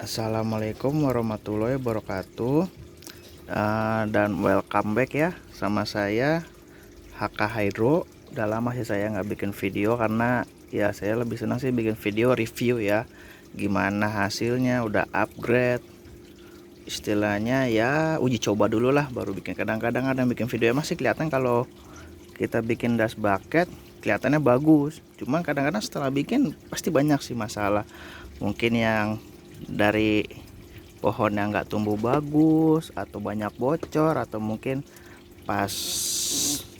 Assalamualaikum warahmatullahi wabarakatuh. Dan welcome back ya sama saya HK Hydro. Udah lama sih saya nggak bikin video karena ya saya lebih senang sih bikin video review ya, gimana hasilnya, udah upgrade istilahnya ya, uji coba dulu lah baru bikin. Kadang-kadang ada yang bikin video ya masih kelihatan kalau kita bikin das bucket kelihatannya bagus, cuman kadang-kadang setelah bikin pasti banyak sih masalah. Mungkin yang dari pohon yang nggak tumbuh bagus, atau banyak bocor, atau mungkin pas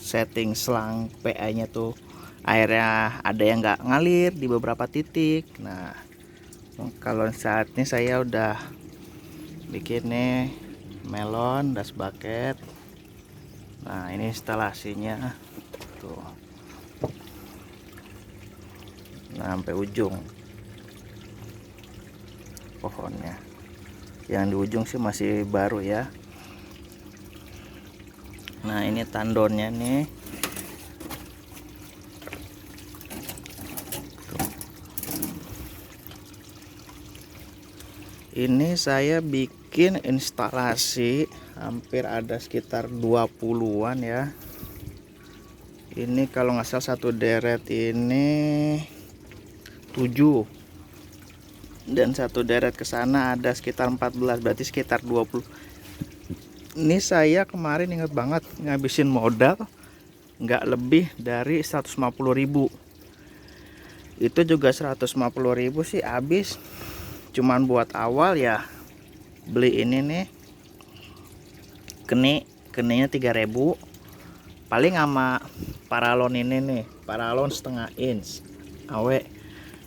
setting selang PA nya tuh airnya ada yang nggak ngalir di beberapa titik. Nah, kalau saat ini saya udah bikin nih melon das bucket. Nah, ini instalasinya tuh, nah sampai ujung pohonnya. Yang di ujung sih masih baru ya. Nah, ini tandonnya nih. Tuh. Ini saya bikin instalasi hampir ada sekitar 20-an ya. Ini kalau nggak salah satu deret ini 7, dan satu deret ke sana ada sekitar 14, berarti sekitar 20. Ini saya kemarin ingat banget ngabisin modal nggak lebih dari 150.000. Itu juga 150.000 sih habis cuman buat awal ya. Beli ini nih keninya 3.000, paling sama paralon ini nih, paralon setengah inch awe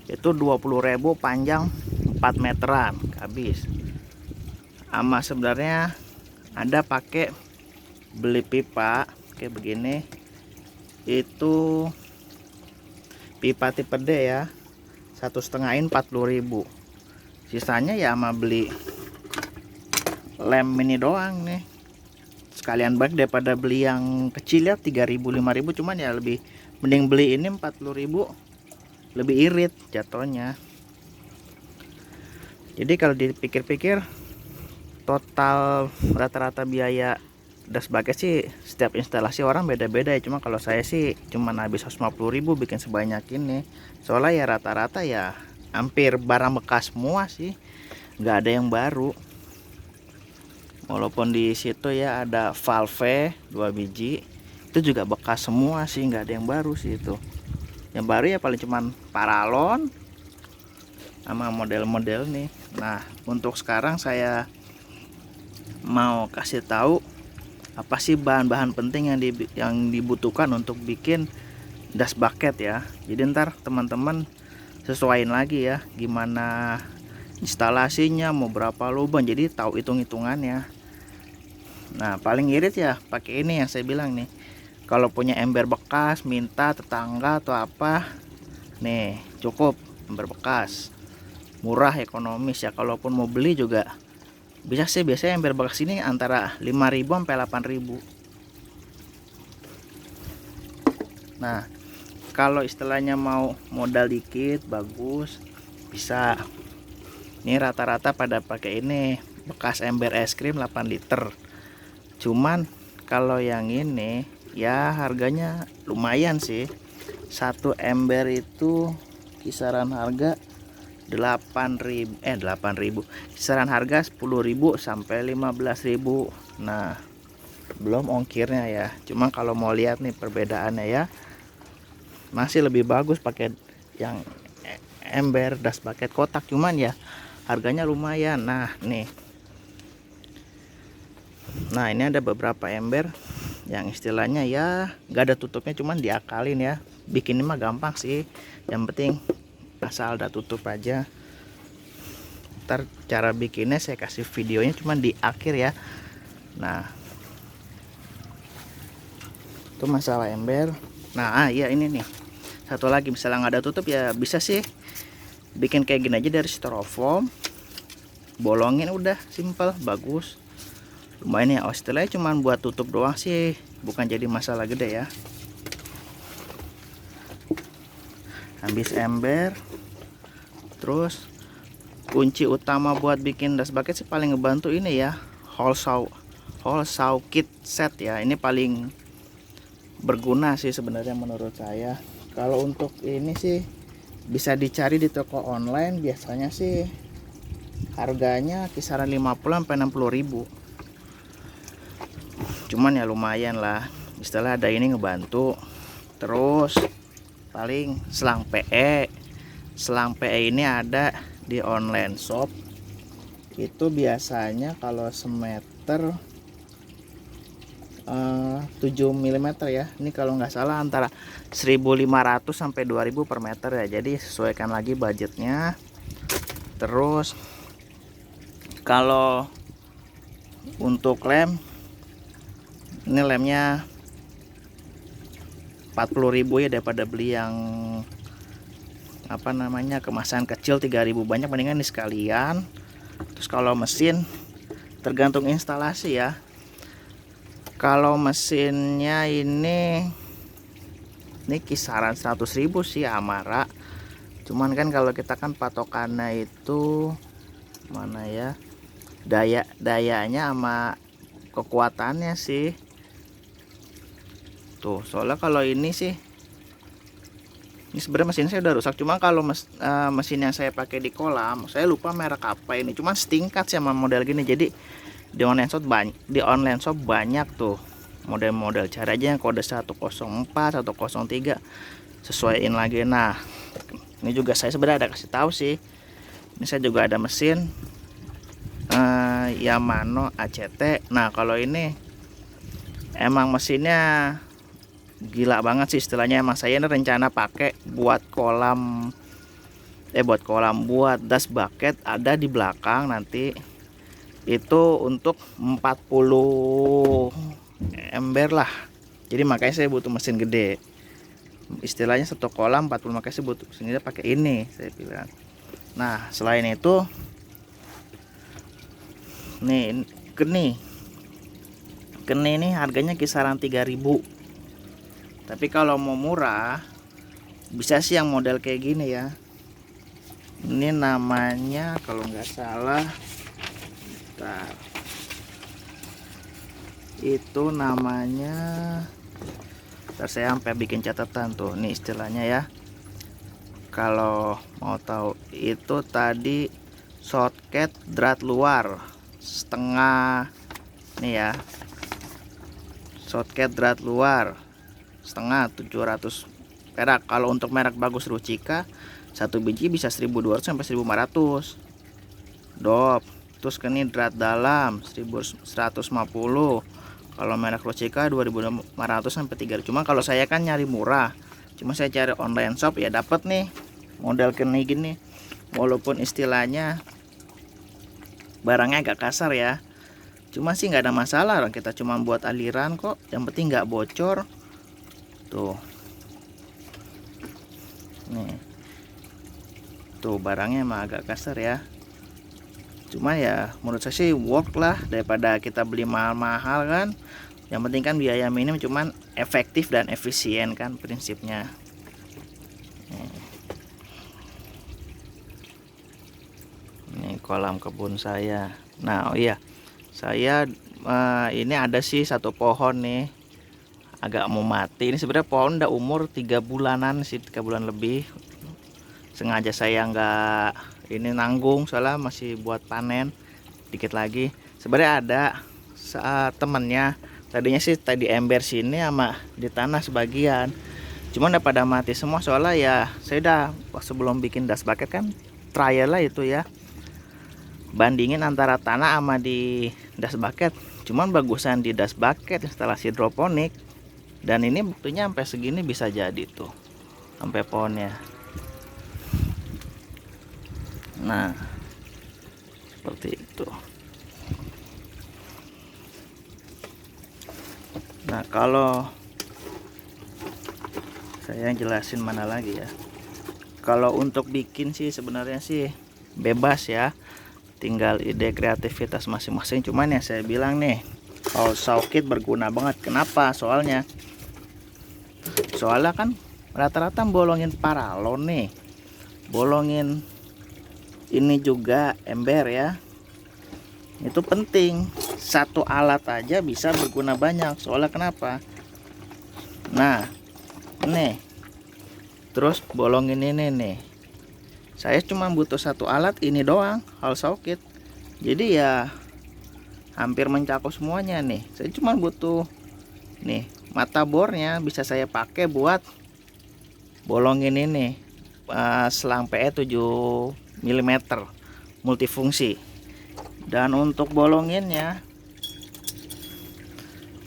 itu 20.000, panjang 4 meteran habis. Ama sebenarnya ada pakai beli pipa kayak begini, itu pipa tipe D ya, 1,5 in 40.000. Sisanya ya sama beli lem ini doang nih, sekalian baik daripada beli yang kecil ya 3.000 5.000. Cuman ya lebih mending beli ini 40.000, lebih irit jatuhnya. Jadi kalau dipikir-pikir total rata-rata biaya das bucket sih setiap instalasi orang beda-beda ya. Cuma kalau saya sih cuman habis 150.000 bikin sebanyak ini. Soalnya ya rata-rata ya hampir barang bekas semua sih, nggak ada yang baru. Walaupun di situ ya ada valve 2 biji, itu juga bekas semua sih, nggak ada yang baru sih itu. Yang baru ya paling cuman paralon sama model-model nih. Nah, untuk sekarang saya mau kasih tahu apa sih bahan-bahan penting yang dibutuhkan untuk bikin das bucket ya. Jadi ntar teman-teman sesuaiin lagi ya gimana instalasinya, mau berapa lubang, jadi tahu hitung-hitungannya. Nah, paling irit ya pakai ini yang saya bilang nih. Kalau punya ember bekas, minta tetangga atau apa, nih cukup ember bekas, murah, ekonomis ya. Kalaupun mau beli juga bisa sih, biasanya ember bekas ini antara 5.000 sampai 8.000. Nah, kalau istilahnya mau modal dikit bagus, bisa ini rata-rata pada pakai ini bekas ember es krim 8 liter. Cuman kalau yang ini ya harganya lumayan sih. Satu ember itu kisaran harga 8.000, kisaran harga 10.000 sampai 15.000. Nah, belum ongkirnya ya. Cuma kalau mau lihat nih perbedaannya ya, masih lebih bagus pakai yang ember das bucket kotak, cuman ya harganya lumayan. Nah, ini ada beberapa ember yang istilahnya ya nggak ada tutupnya, cuman diakalin ya. Bikin ini mah gampang sih, yang penting asal ada tutup aja. Ntar cara bikinnya saya kasih videonya cuman di akhir ya. Nah, itu masalah ember. Nah, iya ini nih satu lagi, misalnya nggak ada tutup ya bisa sih bikin kayak gini aja dari styrofoam, bolongin, udah simple, bagus, lumayan ya. Oh, setelahnya cuman buat tutup doang sih, bukan jadi masalah gede ya. Habis ember, terus kunci utama buat bikin das bucket sih paling ngebantu ini ya, hole saw kit set ya. Ini paling berguna sih sebenarnya menurut saya. Kalau untuk ini sih bisa dicari di toko online, biasanya sih harganya kisaran 50 sampai 60 ribu. Cuman ya lumayan lah, istilah ada ini ngebantu. Terus paling selang PE ini ada di online shop. Itu biasanya kalau semeter 7 mm ya. Ini kalau nggak salah antara 1.500 sampai 2.000 per meter ya. Jadi sesuaikan lagi budgetnya. Terus kalau untuk lem, ini lemnya 40.000 ya, daripada beli yang apa namanya kemasan kecil 3.000 banyak, mendingan ini sekalian. Terus kalau mesin tergantung instalasi ya. Kalau mesinnya ini kisaran 100.000 sih Amara. Cuman kan kalau kita kan patokannya itu mana ya, dayanya sama kekuatannya sih. Tuh, soalnya kalau ini sih, ini sebenarnya mesin saya udah rusak. Cuma kalau mesin yang saya pakai di kolam, saya lupa merek apa ini. Cuma setingkat sih sama model gini. Jadi di online shop banyak tuh model-model. Cari aja yang kode 104, 103, sesuaiin lagi. Nah, ini juga saya sebenarnya ada kasih tahu sih. Ini saya juga ada mesin Yamaha ACT. Nah, kalau ini emang mesinnya gila banget sih istilahnya. Emang saya ini rencana pakai buat buat das bucket ada di belakang nanti. Itu untuk 40 ember lah. Jadi makanya saya butuh mesin gede. Istilahnya satu kolam 40, makanya saya butuh mesin gede, pakai ini saya bilang. Nah, selain itu nih geni ini harganya kisaran 3.000. Tapi kalau mau murah bisa sih yang model kayak gini ya. Ini namanya kalau nggak salah, itu namanya, saya sampai bikin catatan tuh. Nih istilahnya ya, kalau mau tahu itu tadi shortcut drat luar setengah. Nih ya, shortcut drat luar setengah 700 perak. Kalau untuk merek bagus Ruchika, satu biji bisa 1.200 sampai 1.500 dop. Terus ini drat dalam 1.150. Kalau merek Ruchika 2.500 sampai 3.000. Cuma kalau saya kan nyari murah, cuma saya cari online shop ya dapat nih model keni gini. Walaupun istilahnya barangnya agak kasar ya, cuma sih nggak ada masalah. Kita cuma buat aliran kok, yang penting nggak bocor. Tuh, nih tuh barangnya emang agak kasar ya. Cuma ya menurut saya sih work lah, daripada kita beli mahal-mahal kan. Yang penting kan biaya minim, cuman efektif dan efisien kan prinsipnya. Ini kolam kebun saya. Nah, oh iya, saya ini ada sih satu pohon nih agak mau mati. Ini sebenarnya pohon udah umur 3 bulanan sih, 3 bulan lebih. Sengaja saya nggak ini nanggung, soalnya masih buat panen dikit lagi. Sebenarnya ada temennya, tadinya sih tadi ember sini sama di tanah sebagian, cuman udah pada mati semua. Soalnya ya saya udah sebelum bikin das bucket kan trial lah itu ya, bandingin antara tanah sama di das bucket. Cuman bagusan di das bucket instalasi hidroponik, dan ini buktinya sampai segini bisa jadi tuh, sampai pohonnya. Nah, seperti itu. Nah, kalau saya jelasin mana lagi ya. Kalau untuk bikin sih sebenarnya sih bebas ya, tinggal ide kreativitas masing-masing. Cuman ya saya bilang nih, kalau saw kit berguna banget. Kenapa? Soalnya kan rata-rata bolongin paralon nih, bolongin ini juga ember ya. Itu penting, satu alat aja bisa berguna banyak. Soalnya kenapa? Nah nih, terus bolongin ini nih, saya cuma butuh satu alat ini doang, hal socket. Jadi ya hampir mencakup semuanya nih. Saya cuma butuh nih mata bornya, bisa saya pakai buat bolongin ini selang PE 7 mm multifungsi. Dan untuk bolonginnya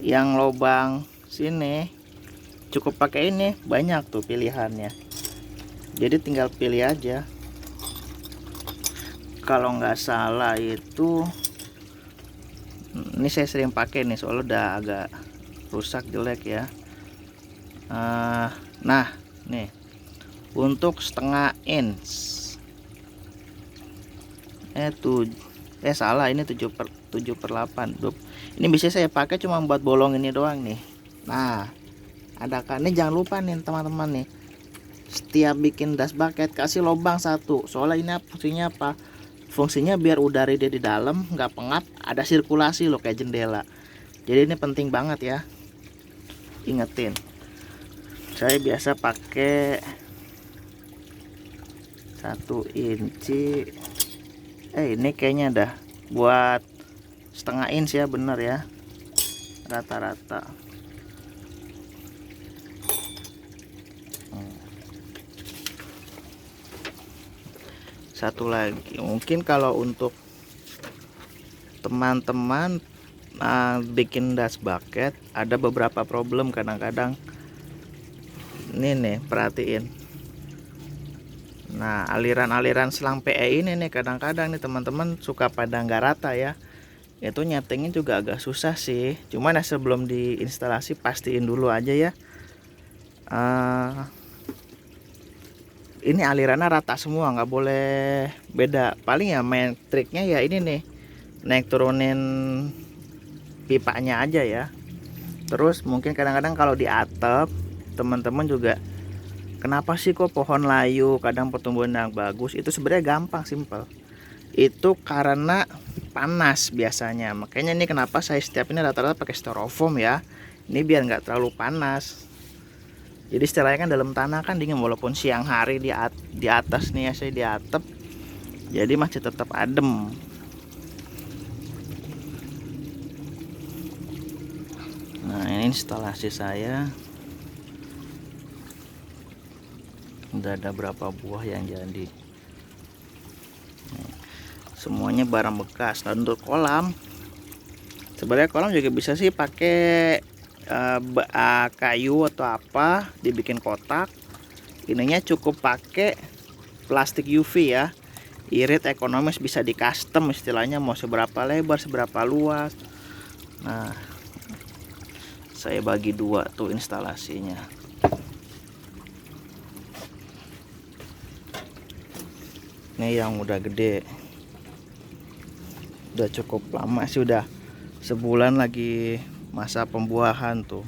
yang lubang sini cukup pakai ini, banyak tuh pilihannya. Jadi tinggal pilih aja. Kalau nggak salah itu ini saya sering pakai nih, soalnya udah agak rusak jelek ya. Nah nih untuk setengah inch salah, ini 7/8. Ini bisa saya pakai cuma buat bolong ini doang nih. Nah ada kan, ini jangan lupa nih teman-teman nih, setiap bikin das bucket kasih lubang satu. Soalnya ini fungsinya apa? Fungsinya biar udara dia di dalam nggak pengap, ada sirkulasi loh kayak jendela. Jadi ini penting banget ya, ingetin. Saya biasa pakai 1 inci. Ini kayaknya dah buat setengah inch ya, bener ya, rata-rata. Satu lagi, mungkin kalau untuk teman-teman bikin das bucket ada beberapa problem kadang-kadang. Ini nih perhatiin. Nah aliran-aliran selang PE ini nih kadang-kadang nih teman-teman suka pada nggak rata ya. Itu nyetingin juga agak susah sih. Cuman ya sebelum diinstalasi pastiin dulu aja ya. Ini alirannya rata semua, nggak boleh beda. Paling ya main triknya ya ini nih, naik turunin pipanya aja ya. Terus mungkin kadang-kadang kalau di atap teman-teman juga, kenapa sih kok pohon layu kadang pertumbuhan yang bagus? Itu sebenarnya gampang, simpel. Itu karena panas biasanya. Makanya ini kenapa saya setiap ini rata-rata pakai styrofoam ya. Ini biar nggak terlalu panas. Jadi istilahnya kan dalam tanah kan dingin, walaupun siang hari di atas nih ya, saya di atap, jadi masih tetap adem. Nah ini instalasi saya udah ada berapa buah yang jadi. Semuanya barang bekas. Dan untuk kolam, sebenarnya kolam juga bisa sih pakai kayu atau apa, dibikin kotak. Ininya cukup pakai plastik UV ya, irit, ekonomis, bisa di custom istilahnya, mau seberapa lebar seberapa luas. Nah saya bagi dua tuh instalasinya. Ini yang udah gede, udah cukup lama sih, udah sebulan lagi masa pembuahan tuh.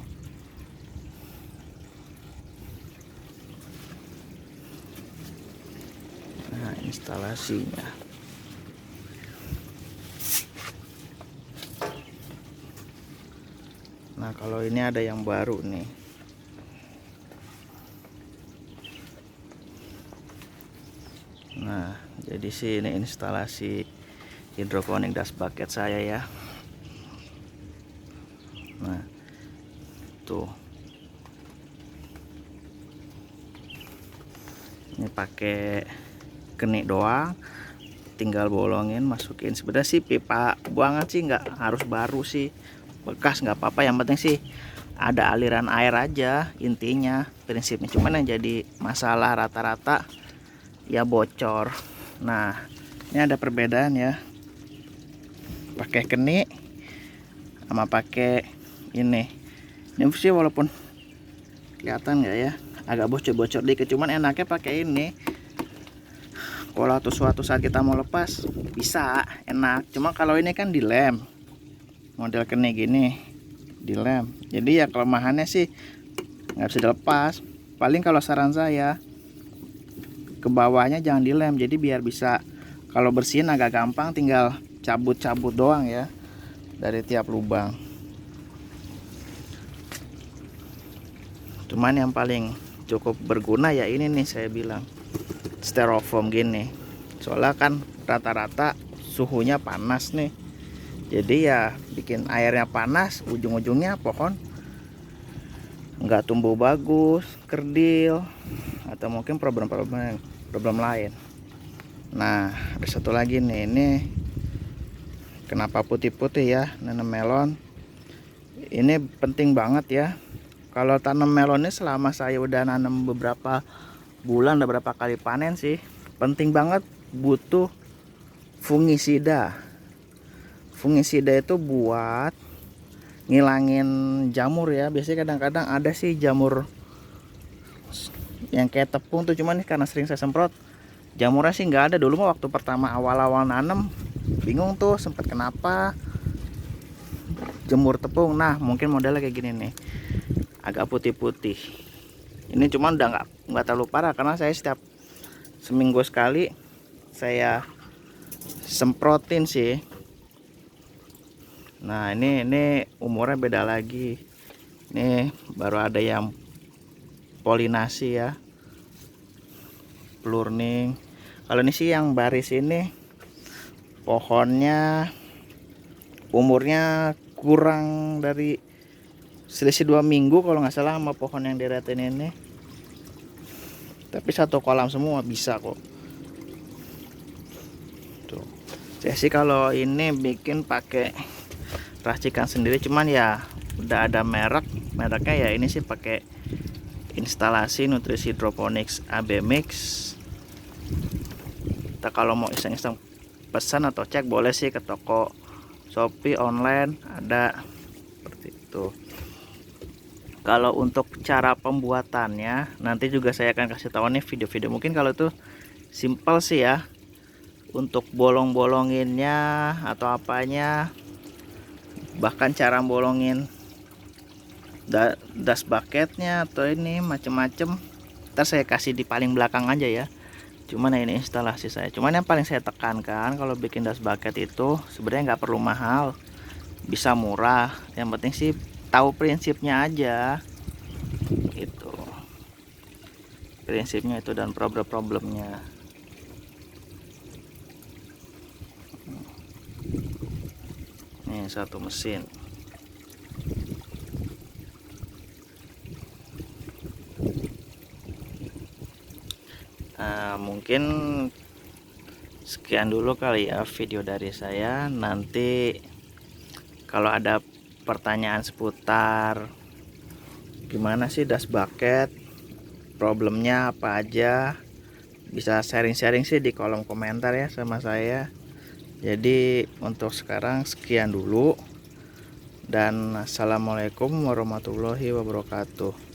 Nah instalasinya. Nah kalau ini ada yang baru nih. Nah jadi sih ini instalasi hidroponik das bucket saya ya. Nah tuh, ini pakai kenik doang, tinggal bolongin, masukin. Sebenarnya sih pipa buangan sih nggak harus baru sih, bekas nggak apa-apa, yang penting sih ada aliran air aja, intinya prinsipnya. Cuman yang jadi masalah rata-rata ya bocor. Nah ini ada perbedaan ya, pakai kenik sama pakai ini sih, walaupun kelihatan nggak ya, agak bocor-bocor dikit, cuman enaknya pakai ini. Kalau suatu saat kita mau lepas bisa enak. Cuma kalau ini kan dilem, model kenik gini dilem, jadi ya kelemahannya sih nggak bisa dilepas. Paling kalau saran saya ke bawahnya jangan dilem, jadi biar bisa Kalau bersihin agak gampang, tinggal cabut-cabut doang ya dari tiap lubang. Cuman yang paling cukup berguna ya ini nih, saya bilang styrofoam gini. Soalnya kan rata-rata suhunya panas nih. Jadi ya bikin airnya panas, ujung-ujungnya pohon nggak tumbuh bagus, kerdil, atau mungkin problem lain. Nah, ada satu lagi nih, ini kenapa putih-putih ya, nanam melon. Ini penting banget ya. Kalau tanam melon ini, selama saya udah nanam beberapa bulan, udah berapa kali panen sih, penting banget butuh fungisida. Fungisida itu buat ngilangin jamur ya. Biasanya kadang-kadang ada sih jamur yang kayak tepung tuh, cuman nih karena sering saya semprot, jamurnya sih nggak ada. Dulu mah waktu pertama awal-awal nanam bingung tuh, sempat kenapa jamur tepung. Nah, mungkin modelnya kayak gini nih, agak putih-putih. Ini cuman udah nggak terlalu parah karena saya setiap seminggu sekali saya semprotin sih. Nah, ini umurnya beda lagi. Ini baru ada yang polinasi ya, plurning. Kalau ini sih yang baris ini pohonnya umurnya kurang dari selisih 2 minggu kalau nggak salah sama pohon yang diretin ini. Tapi satu kolam semua bisa kok. Tuh. Saya sih kalau ini bikin pakai racikan sendiri, cuman ya udah ada mereknya ya. Ini sih pakai instalasi nutrisi hidroponics AB Mix. Kita kalau mau iseng-iseng pesan atau cek boleh sih ke toko Shopee online, ada seperti itu. Kalau untuk cara pembuatannya nanti juga saya akan kasih tahu nih video-video. Mungkin kalau itu simple sih ya, untuk bolong-bolonginnya atau apanya, bahkan cara bolongin dust bucketnya atau ini macem-macem, ntar saya kasih di paling belakang aja ya. Cuman ini instalasi saya. Cuman yang paling saya tekankan kalau bikin dust bucket itu sebenarnya nggak perlu mahal, bisa murah. Yang penting sih tahu prinsipnya aja. Itu prinsipnya itu dan problemnya. Nih satu mesin. Mungkin sekian dulu kali ya video dari saya. Nanti kalau ada pertanyaan seputar gimana sih dust bucket, problemnya apa aja, bisa sharing-sharing sih di kolom komentar ya sama saya. Jadi untuk sekarang sekian dulu, dan assalamualaikum warahmatullahi wabarakatuh.